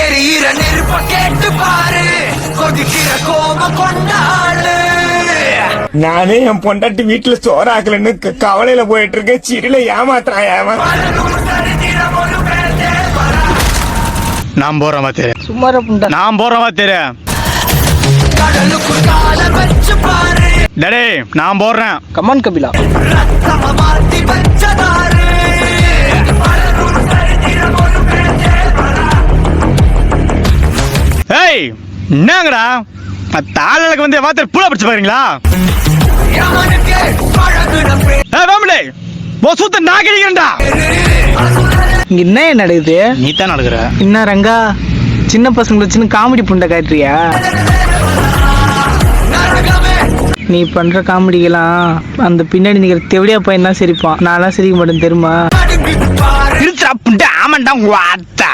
எரியிற நெருப்ப கேட்டு பாரு, கொதிக்கிற கோபம் கொண்டாளு. நானே என் பொண்டாட்டி வீட்டுல சோறாக்கலன்னு கவலையில போயிட்டு இருக்கேன். சிறில ஏமாத்தான். நான் போறேன் மாத்தேரு. சும்மா நான் போறேன் மாத்தேரு. கடலுக்குள் கால வச்சு பாரு. டேடே நான் போறேன். கமான் கபிலா. ரத்தம மாத்தி வச்சதாரு. ஏய் என்னங்கடா தாளலுக்கு வந்து வார்த்தை பூரா பிடிச்சு பாருங்களா? யமனுக்கே பழகுன பேர். ஏய் வாமடே சுத்த நான் கிடைக்கிறேன்டா. இங்க என்ன நடக்குது? நீ தான் நடக்குற. என்ன ரங்கா சின்ன பசங்களை வச்சுன்னு காமெடி புண்டை காட்டுறியா? நீ பண்ற காமெடிக்கெல்லாம் அந்த பின்னாடி நிக்கிற தெவடியா பையன் தான் சிரிப்பான். நான்லாம் சிரிக்க மாட்டேன் தெரியுமா? இருந்துடா புண்டை. ஆமாண்டா வாத்தா.